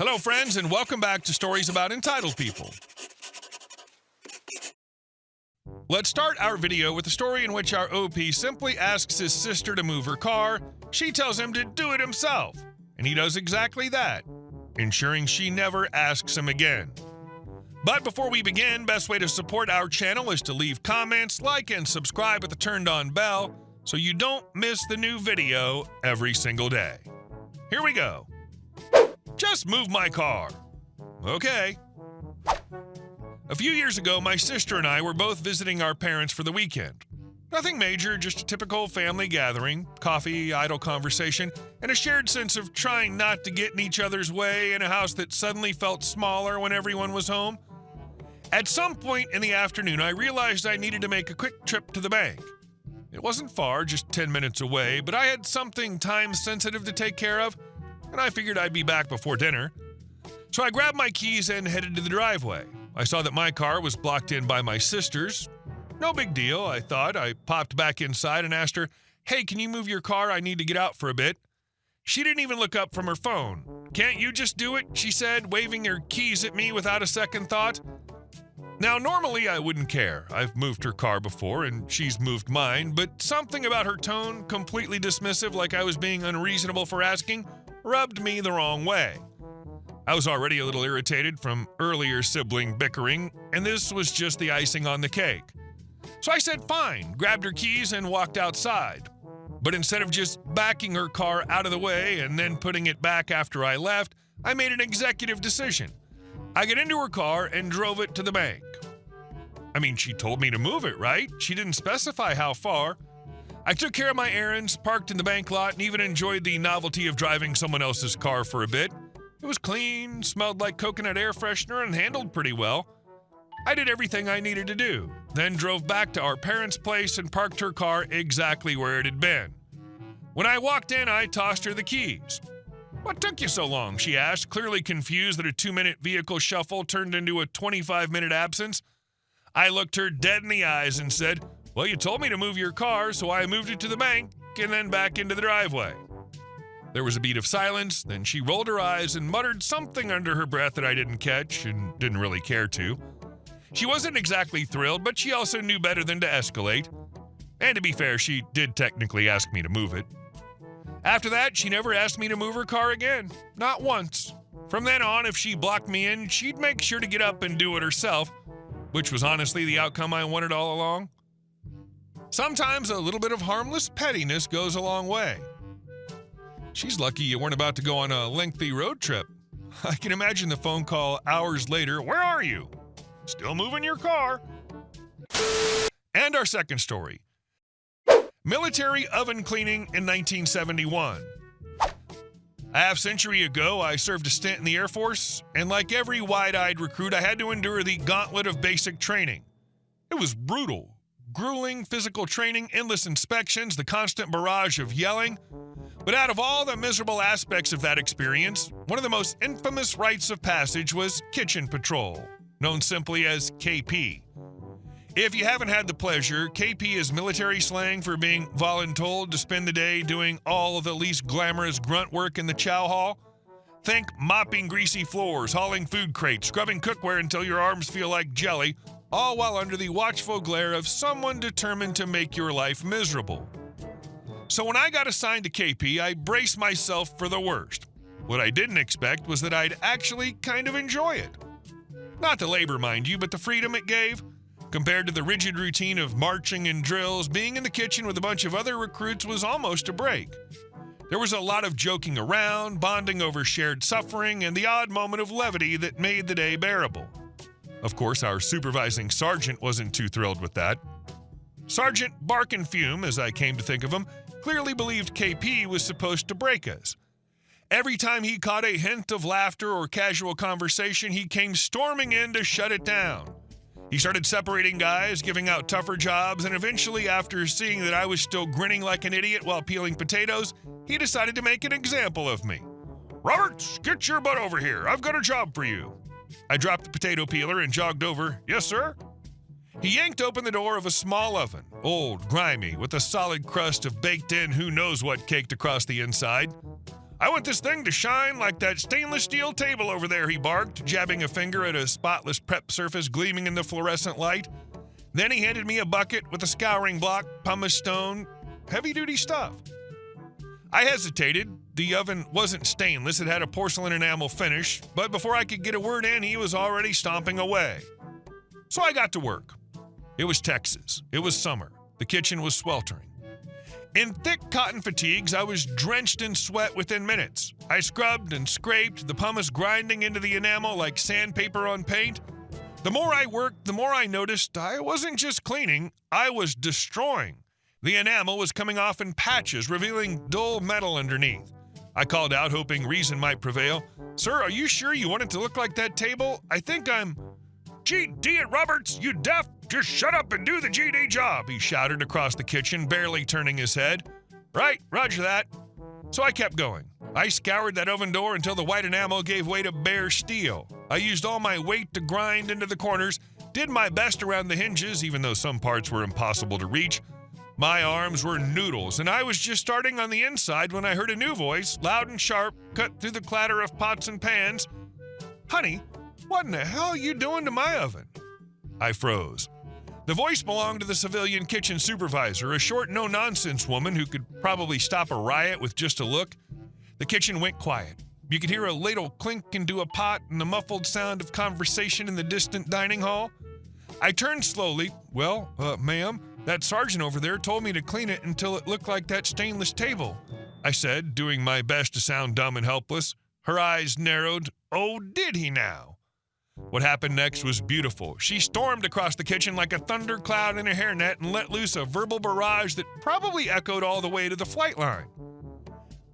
Hello, friends, and welcome back to Stories About Entitled People. Let's start our video with a story in which our OP simply asks his sister to move her car. She tells him to do it himself, and he does exactly that, ensuring she never asks him again. But before we begin, best way to support our channel is to leave comments, like, and subscribe with the turned-on bell so you don't miss the new video every single day. Here we go. Just move my car. Okay. A few years ago, my sister and I were both visiting our parents for the weekend. Nothing major, just a typical family gathering, coffee, idle conversation, and a shared sense of trying not to get in each other's way in a house that suddenly felt smaller when everyone was home. At some point in the afternoon, I realized I needed to make a quick trip to the bank. It wasn't far, just 10 minutes away, but I had something time-sensitive to take care of, and I figured I'd be back before dinner. So I grabbed my keys and headed to the driveway. I saw that my car was blocked in by my sister's. No big deal, I thought. I popped back inside and asked her, "Hey, can you move your car? I need to get out for a bit." She didn't even look up from her phone. "Can't you just do it?" she said, waving her keys at me without a second thought. Now, normally I wouldn't care. I've moved her car before, and she's moved mine, but something about her tone, completely dismissive, like I was being unreasonable for asking, rubbed me the wrong way. I was already a little irritated from earlier sibling bickering, and this was just the icing on the cake. So I said fine, grabbed her keys, and walked outside. But instead of just backing her car out of the way and then putting it back after I left, I made an executive decision. I got into her car and drove it to the bank. I mean, she told me to move it, right? She didn't specify how far. I took care of my errands, parked in the bank lot, and even enjoyed the novelty of driving someone else's car for a bit. It was clean, smelled like coconut air freshener, and handled pretty well. I did everything I needed to do, then drove back to our parents' place and parked her car exactly where it had been. When I walked in, I tossed her the keys. "What took you so long?" she asked, clearly confused that a 2-minute vehicle shuffle turned into a 25-minute absence. I looked her dead in the eyes and said, "Well, you told me to move your car, so I moved it to the bank and then back into the driveway." There was a beat of silence, then she rolled her eyes and muttered something under her breath that I didn't catch and didn't really care to. She wasn't exactly thrilled, but she also knew better than to escalate. And to be fair, she did technically ask me to move it. After that, she never asked me to move her car again. Not once. From then on, if she blocked me in, she'd make sure to get up and do it herself, which was honestly the outcome I wanted all along. Sometimes a little bit of harmless pettiness goes a long way. She's lucky you weren't about to go on a lengthy road trip. I can imagine the phone call hours later. "Where are you?" "Still moving your car." And our second story. Military oven cleaning in 1971. A half-century ago, I served a stint in the Air Force, and like every wide-eyed recruit, I had to endure the gauntlet of basic training. It was brutal. Grueling physical training, endless inspections, the constant barrage of yelling. But out of all the miserable aspects of that experience, one of the most infamous rites of passage was kitchen patrol, known simply as KP. If you haven't had the pleasure, KP is military slang for being voluntold to spend the day doing all of the least glamorous grunt work in the chow hall. Think mopping greasy floors, hauling food crates, scrubbing cookware until your arms feel like jelly, all while under the watchful glare of someone determined to make your life miserable. So when I got assigned to KP, I braced myself for the worst. What I didn't expect was that I'd actually kind of enjoy it. Not the labor, mind you, but the freedom it gave. Compared to the rigid routine of marching and drills, being in the kitchen with a bunch of other recruits was almost a break. There was a lot of joking around, bonding over shared suffering, and the odd moment of levity that made the day bearable. Of course, our supervising sergeant wasn't too thrilled with that. Sergeant Bark and Fume, as I came to think of him, clearly believed KP was supposed to break us. Every time he caught a hint of laughter or casual conversation, he came storming in to shut it down. He started separating guys, giving out tougher jobs, and eventually, after seeing that I was still grinning like an idiot while peeling potatoes, he decided to make an example of me. "Roberts, get your butt over here. I've got a job for you." I dropped the potato peeler and jogged over. "Yes, sir?" He yanked open the door of a small oven, old, grimy, with a solid crust of baked-in who-knows-what caked across the inside. I want this thing to shine like that stainless steel table over there, he barked, jabbing a finger at a spotless prep surface gleaming in the fluorescent light. Then he handed me a bucket with a scouring block, pumice stone, heavy-duty stuff. I hesitated. The oven wasn't stainless, it had a porcelain enamel finish, but before I could get a word in, he was already stomping away. So I got to work. It was Texas. It was summer. The kitchen was sweltering. In thick cotton fatigues, I was drenched in sweat within minutes. I scrubbed and scraped, the pumice grinding into the enamel like sandpaper on paint. The more I worked, the more I noticed I wasn't just cleaning, I was destroying. The enamel was coming off in patches, revealing dull metal underneath. I called out, hoping reason might prevail. Sir, are you sure you want it to look like that table? I think I'm... G.D. it, Roberts, you deaf? Just shut up and do the G.D. job, he shouted across the kitchen, barely turning his head. Right, roger that. So I kept going. I scoured that oven door until the white enamel gave way to bare steel. I used all my weight to grind into the corners, did my best around the hinges, even though some parts were impossible to reach. My arms were noodles, and I was just starting on the inside when I heard a new voice, loud and sharp, cut through the clatter of pots and pans. Honey, what in the hell are you doing to my oven? I froze. The voice belonged to the civilian kitchen supervisor, a short, no-nonsense woman who could probably stop a riot with just a look. The kitchen went quiet. You could hear a ladle clink into a pot and the muffled sound of conversation in the distant dining hall. I turned slowly. Well, ma'am, that sergeant over there told me to clean it until it looked like that stainless table, I said, doing my best to sound dumb and helpless. Her eyes narrowed. Oh, did he now? What happened next was beautiful. She stormed across the kitchen like a thundercloud in a hairnet and let loose a verbal barrage that probably echoed all the way to the flight line.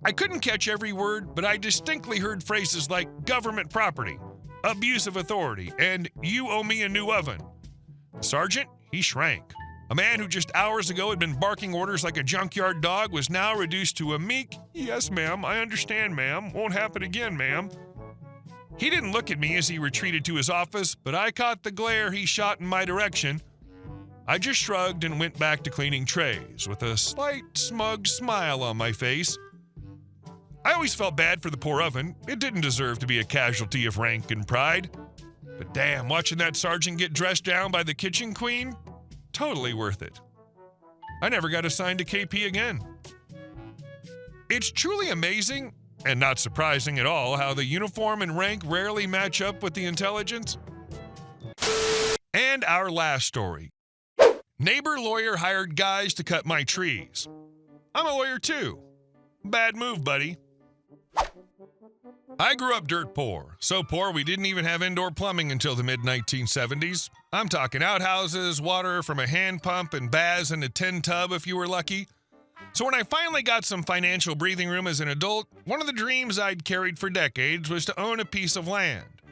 I couldn't catch every word, but I distinctly heard phrases like government property, abuse of authority, and you owe me a new oven. Sergeant, he shrank. A man who just hours ago had been barking orders like a junkyard dog was now reduced to a meek, "Yes, ma'am, I understand, ma'am. Won't happen again, ma'am." He didn't look at me as he retreated to his office, but I caught the glare he shot in my direction. I just shrugged and went back to cleaning trays, with a slight, smug smile on my face. I always felt bad for the poor oven. It didn't deserve to be a casualty of rank and pride. But damn, watching that sergeant get dressed down by the kitchen queen, totally worth it. I never got assigned to KP again. It's truly amazing, and not surprising at all, how the uniform and rank rarely match up with the intelligence. And our last story. Neighbor lawyer hired guys to cut my trees. I'm a lawyer too. Bad move, buddy. I grew up dirt poor. So poor we didn't even have indoor plumbing until the mid-1970s. I'm talking outhouses, water from a hand pump, and baths in a tin tub if you were lucky. So when I finally got some financial breathing room as an adult, one of the dreams I'd carried for decades was to own a piece of land.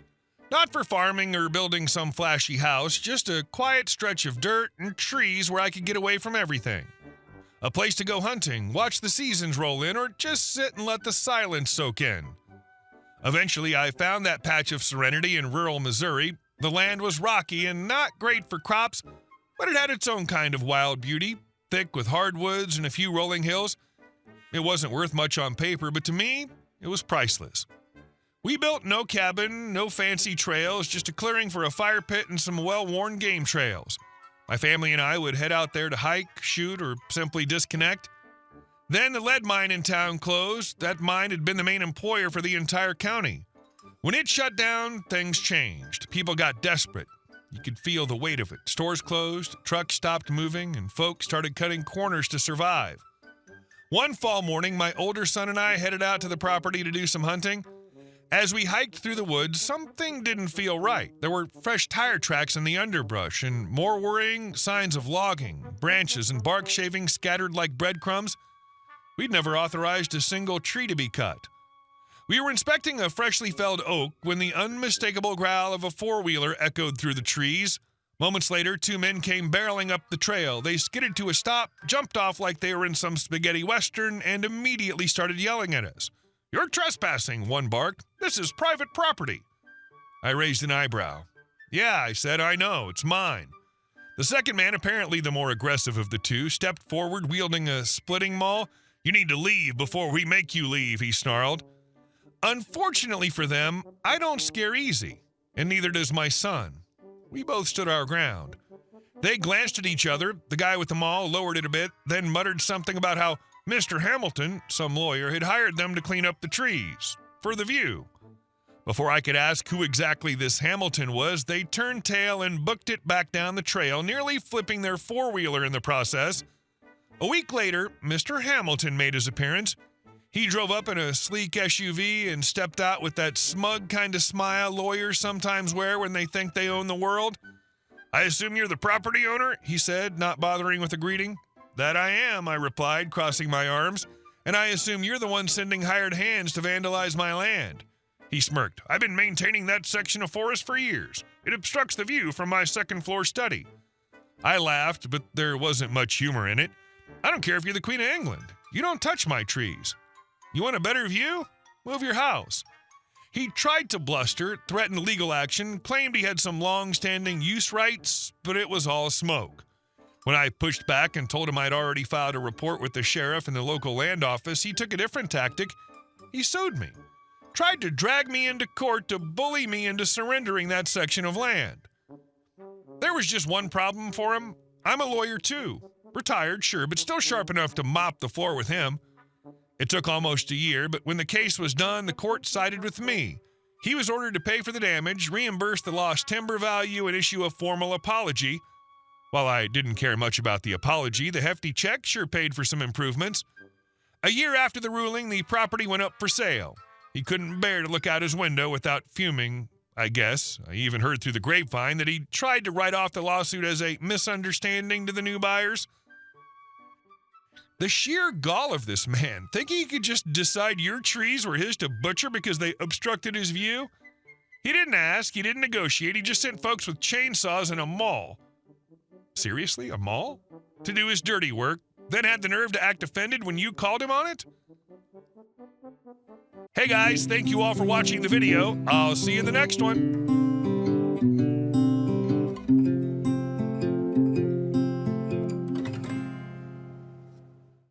Not for farming or building some flashy house, just a quiet stretch of dirt and trees where I could get away from everything. A place to go hunting, watch the seasons roll in, or just sit and let the silence soak in. Eventually, I found that patch of serenity in rural Missouri. The land was rocky and not great for crops, but it had its own kind of wild beauty, thick with hardwoods and a few rolling hills. It wasn't worth much on paper, but to me, it was priceless. We built no cabin, no fancy trails, just a clearing for a fire pit and some well-worn game trails. My family and I would head out there to hike, shoot, or simply disconnect. Then the lead mine in town closed. That mine had been the main employer for the entire county. When it shut down, things changed. People got desperate. You could feel the weight of it. Stores closed, trucks stopped moving, and folks started cutting corners to survive. One fall morning, my older son and I headed out to the property to do some hunting. As we hiked through the woods, something didn't feel right. There were fresh tire tracks in the underbrush, and more worrying, signs of logging, branches and bark shavings scattered like breadcrumbs. We'd never authorized a single tree to be cut. We were inspecting a freshly felled oak when the unmistakable growl of a four-wheeler echoed through the trees. Moments later, two men came barreling up the trail. They skidded to a stop, jumped off like they were in some spaghetti western, and immediately started yelling at us. "You're trespassing," one barked. "This is private property." I raised an eyebrow. "Yeah," I said, "I know, it's mine." The second man, apparently the more aggressive of the two, stepped forward wielding a splitting maul. You need to leave before we make you leave, he snarled. Unfortunately for them, I don't scare easy, and neither does my son. We both stood our ground. They glanced at each other. The guy with the maul lowered it a bit, then muttered something about how Mr. Hamilton, some lawyer, had hired them to clean up the trees for the view. Before I could ask who exactly this Hamilton was, they turned tail and booked it back down the trail, nearly flipping their four-wheeler in the process. A week later, Mr. Hamilton made his appearance. He drove up in a sleek SUV and stepped out with that smug kind of smile lawyers sometimes wear when they think they own the world. I assume you're the property owner, he said, not bothering with a greeting. That I am, I replied, crossing my arms. And I assume you're the one sending hired hands to vandalize my land. He smirked. I've been maintaining that section of forest for years. It obstructs the view from my second-floor study. I laughed, but there wasn't much humor in it. I don't care if you're the Queen of England. You don't touch my trees. You want a better view? Move your house. He tried to bluster, threatened legal action, claimed he had some long-standing use rights, but it was all smoke. When I pushed back and told him I'd already filed a report with the sheriff and the local land office, he took a different tactic. He sued me. Tried to drag me into court to bully me into surrendering that section of land. There was just one problem for him. I'm a lawyer too. Retired, sure, but still sharp enough to mop the floor with him. It took almost a year, but when the case was done, the court sided with me. He was ordered to pay for the damage, reimburse the lost timber value, and issue a formal apology. While I didn't care much about the apology, the hefty check sure paid for some improvements. A year after the ruling, the property went up for sale. He couldn't bear to look out his window without fuming, I guess. I even heard through the grapevine that he tried to write off the lawsuit as a misunderstanding to the new buyers. The sheer gall of this man, thinking he could just decide your trees were his to butcher because they obstructed his view? He didn't ask, he didn't negotiate, he just sent folks with chainsaws and a maul. Seriously, a maul? To do his dirty work, then had the nerve to act offended when you called him on it? Hey guys, thank you all for watching the video. I'll see you in the next one.